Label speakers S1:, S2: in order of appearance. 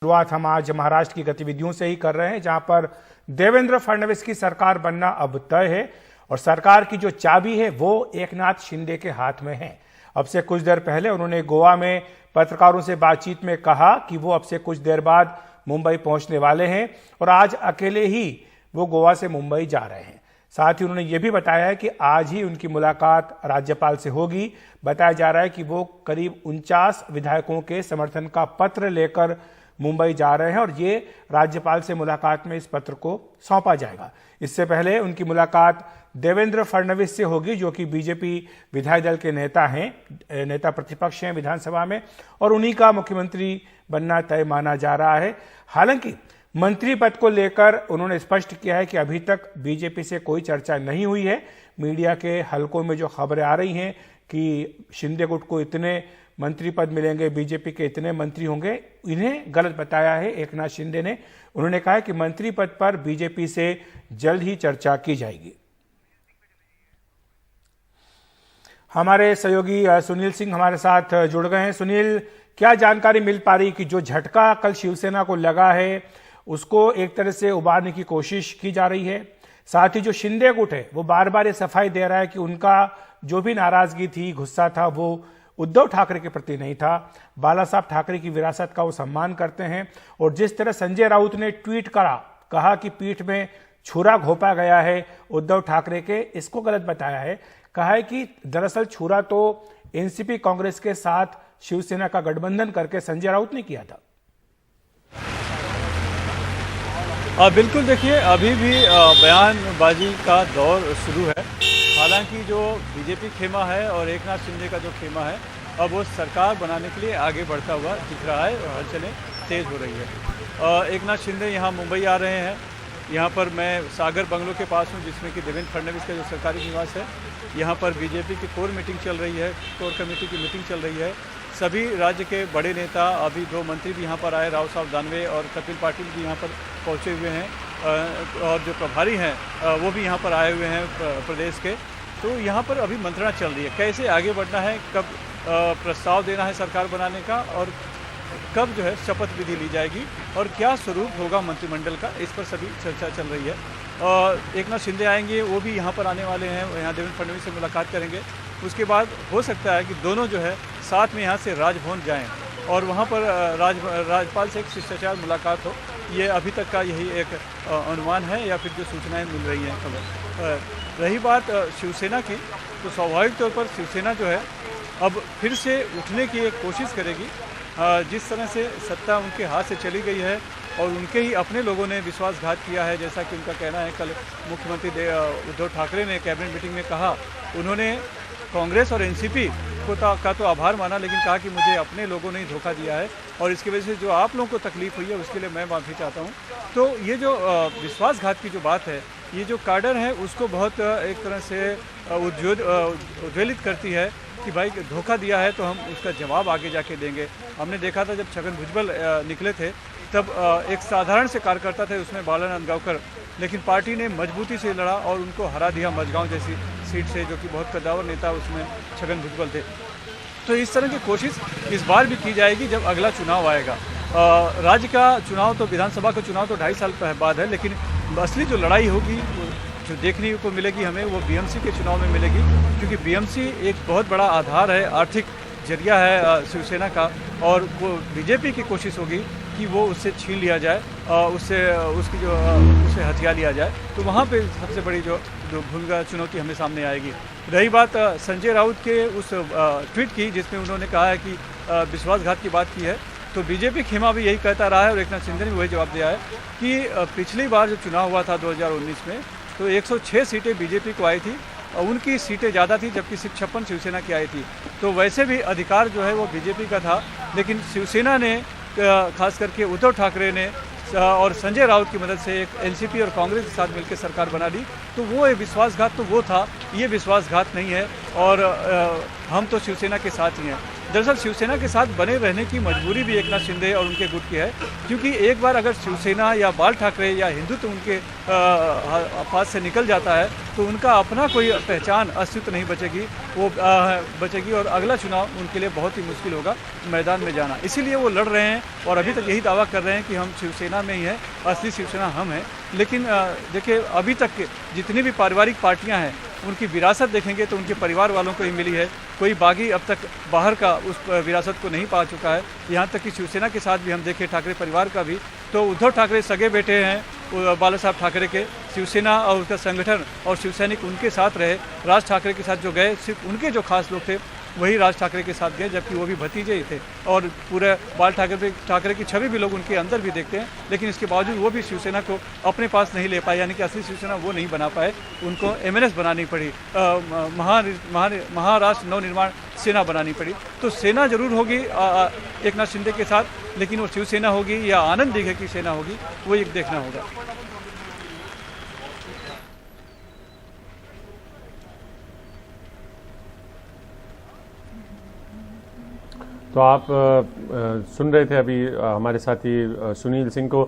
S1: शुरुआत हम आज महाराष्ट्र की गतिविधियों से ही कर रहे हैं, जहां पर देवेंद्र फडणवीस की सरकार बनना अब तय है और सरकार की जो चाबी है वो एकनाथ शिंदे के हाथ में है। अब से कुछ देर पहले उन्होंने गोवा में पत्रकारों से बातचीत में कहा कि वो अब से कुछ देर बाद मुंबई पहुंचने वाले हैं और आज अकेले ही वो गोवा से मुंबई जा रहे हैं। साथ ही उन्होंने ये भी बताया है कि आज ही उनकी मुलाकात राज्यपाल से होगी। बताया जा रहा है कि वो करीब 49 विधायकों के समर्थन का पत्र लेकर मुंबई जा रहे हैं और ये राज्यपाल से मुलाकात में इस पत्र को सौंपा जाएगा। इससे पहले उनकी मुलाकात देवेंद्र फडणवीस से होगी, जो कि बीजेपी विधायक दल के नेता हैं, नेता प्रतिपक्ष हैं विधानसभा में, और उन्हीं का मुख्यमंत्री बनना तय माना जा रहा है। हालांकि मंत्री पद को लेकर उन्होंने स्पष्ट किया है कि अभी तक बीजेपी से कोई चर्चा नहीं हुई है। मीडिया के हलकों में जो खबरें आ रही हैं कि शिंदे गुट को इतने मंत्री पद मिलेंगे, बीजेपी के इतने मंत्री होंगे, इन्हें गलत बताया है एकनाथ शिंदे ने। उन्होंने कहा है कि मंत्री पद पर बीजेपी से जल्द ही चर्चा की जाएगी। हमारे सहयोगी सुनील सिंह हमारे साथ जुड़ गए हैं। सुनील, क्या जानकारी मिल पा रही कि जो झटका कल शिवसेना को लगा है उसको एक तरह से उबारने की कोशिश की जा रही है? साथ ही जो शिंदे गुट है वो बार बार ये सफाई दे रहा है कि उनका जो भी नाराजगी थी, गुस्सा था, वो उद्धव ठाकरे के प्रति नहीं था, बाला साहब ठाकरे की विरासत का वो सम्मान करते हैं। और जिस तरह संजय राउत ने ट्वीट कहा कि पीठ में छुरा घोंपा गया है उद्धव ठाकरे के, इसको गलत बताया है। कहा है कि दरअसल छुरा तो एनसीपी कांग्रेस के साथ शिवसेना का गठबंधन करके संजय राउत ने किया था।
S2: बिल्कुल, देखिए अभी भी बयानबाजी का दौर शुरू है। हालांकि जो बीजेपी खेमा है और एकनाथ शिंदे का जो खेमा है, अब वो सरकार बनाने के लिए आगे बढ़ता हुआ दिख रहा है और हलचलें तेज़ हो रही है। एकनाथ शिंदे यहाँ मुंबई आ रहे हैं। यहाँ पर मैं सागर बंगलो के पास हूँ, जिसमें कि देवेंद्र फडणवीस का जो सरकारी निवास है। यहाँ पर बीजेपी की कोर मीटिंग चल रही है, कोर कमेटी की मीटिंग चल रही है। सभी राज्य के बड़े नेता, अभी 2 मंत्री भी यहाँ पर आए, राव साहब दानवे और कपिल पाटिल भी यहाँ पर पहुँचे हुए हैं, और जो प्रभारी हैं वो भी यहाँ पर आए हुए हैं प्रदेश के। तो यहाँ पर अभी मंत्रणा चल रही है, कैसे आगे बढ़ना है, कब प्रस्ताव देना है सरकार बनाने का, और कब जो है शपथ विधि ली जाएगी और क्या स्वरूप होगा मंत्रिमंडल का, इस पर सभी चर्चा चल रही है। और एकनाथ शिंदे आएंगे, वो भी यहाँ पर आने वाले हैं, यहाँ देवेंद्र फडणवीस से मुलाकात करेंगे। उसके बाद हो सकता है कि दोनों जो है साथ में यहाँ से राजभवन जाएं और वहाँ पर राज्यपाल से एक शिष्टाचार मुलाकात हो। ये अभी तक का यही एक अनुमान है या फिर जो सूचनाएं मिल रही हैं खबर। रही बात शिवसेना की, तो स्वाभाविक तौर पर शिवसेना जो है अब फिर से उठने की एक कोशिश करेगी। जिस तरह से सत्ता उनके हाथ से चली गई है और उनके ही अपने लोगों ने विश्वासघात किया है, जैसा कि उनका कहना है। कल मुख्यमंत्री उद्धव ठाकरे ने कैबिनेट मीटिंग में कहा, उन्होंने कांग्रेस और एनसीपी का तो आभार माना, लेकिन कहा कि मुझे अपने लोगों ने ही धोखा दिया है और इसकी वजह से जो आप लोगों को तकलीफ हुई है उसके लिए मैं माफ़ी चाहता हूँ। तो ये जो विश्वासघात की जो बात है, ये जो काडर है उसको बहुत एक तरह से उज्ज्वलित करती है कि भाई धोखा दिया है तो हम उसका जवाब आगे जाके देंगे। हमने देखा था जब छगन भुजबल निकले थे, तब एक साधारण से कार्यकर्ता थे उसमें बाला नंदगांवकर, लेकिन पार्टी ने मजबूती से लड़ा और उनको हरा दिया मझगांव जैसी सीट से, जो कि बहुत कद्दावर नेता उसमें छगन भुजबल थे। तो इस तरह की कोशिश इस बार भी की जाएगी जब अगला चुनाव आएगा। राज्य का चुनाव तो, विधानसभा का चुनाव तो 2.5 साल बाद है, लेकिन असली जो लड़ाई होगी जो देखने को मिलेगी हमें, वो बीएमसी के चुनाव में मिलेगी, क्योंकि बीएमसी एक बहुत बड़ा आधार है, आर्थिक जरिया है शिवसेना का, और वो बीजेपी की कोशिश होगी कि वो उससे छीन लिया जाए, उसे हथिया लिया जाए। तो वहाँ पे सबसे बड़ी जो भूमिका चुनौती हमें सामने आएगी। रही बात संजय राउत के उस ट्वीट की, जिसमें उन्होंने कहा है कि विश्वासघात की बात की है, तो बीजेपी खेमा भी यही कहता रहा है और एकनाथ शिंदे ने वही जवाब दिया है कि पिछली बार जो चुनाव हुआ था 2019 में, तो 106 सीटें बीजेपी को आई थी और उनकी सीटें ज़्यादा थी, जबकि सिर्फ 56 शिवसेना की आई थी। तो वैसे भी अधिकार जो है वो बीजेपी का था, लेकिन शिवसेना ने खास करके उद्धव ठाकरे ने और संजय राउत की मदद से एक एनसीपी और कांग्रेस के साथ मिलकर सरकार बना ली। तो वो एक विश्वासघात तो वो था, ये विश्वासघात नहीं है और हम तो शिवसेना के साथ ही हैं। दरअसल शिवसेना के साथ बने रहने की मजबूरी भी एकनाथ शिंदे और उनके गुट की है, क्योंकि एक बार अगर शिवसेना या बाल ठाकरे या हिंदुत्व उनके हाथ से निकल जाता है तो उनका अपना कोई पहचान अस्तित्व नहीं बचेगी, वो बचेगी और अगला चुनाव उनके लिए बहुत ही मुश्किल होगा मैदान में जाना। इसीलिए वो लड़ रहे हैं और अभी तक यही दावा कर रहे हैं कि हम शिवसेना में ही हैं, असली शिवसेना हम हैं। लेकिन देखिए, अभी तक के जितनी भी पारिवारिक पार्टियां हैं उनकी विरासत देखेंगे तो उनके परिवार वालों को ही मिली है, कोई बागी अब तक बाहर का उस विरासत को नहीं पा चुका है। यहाँ तक कि शिवसेना के साथ भी हम देखें, ठाकरे परिवार का भी, तो उद्धव ठाकरे सगे बेटे हैं बाला साहब ठाकरे के, शिवसेना और उसका संगठन और शिवसैनिक उनके साथ रहे। राज ठाकरे के साथ जो गए सिर्फ उनके जो खास लोग थे वही राज ठाकरे के साथ गए, जबकि वो भी भतीजे ही थे और पूरे बाल ठाकरे की छवि भी लोग उनके अंदर भी देखते हैं। लेकिन इसके बावजूद वो भी शिवसेना को अपने पास नहीं ले पाए, यानी कि असली शिवसेना वो नहीं बना पाए, उनको एमएनएस बनानी पड़ी, महाराष्ट्र नवनिर्माण सेना बनानी पड़ी। तो सेना जरूर होगी एकनाथ शिंदे के साथ, लेकिन वो शिवसेना होगी या आनंद दीघे की सेना होगी वो एक देखना होगा।
S3: तो आप सुन रहे थे अभी हमारे साथी सुनील सिंह को।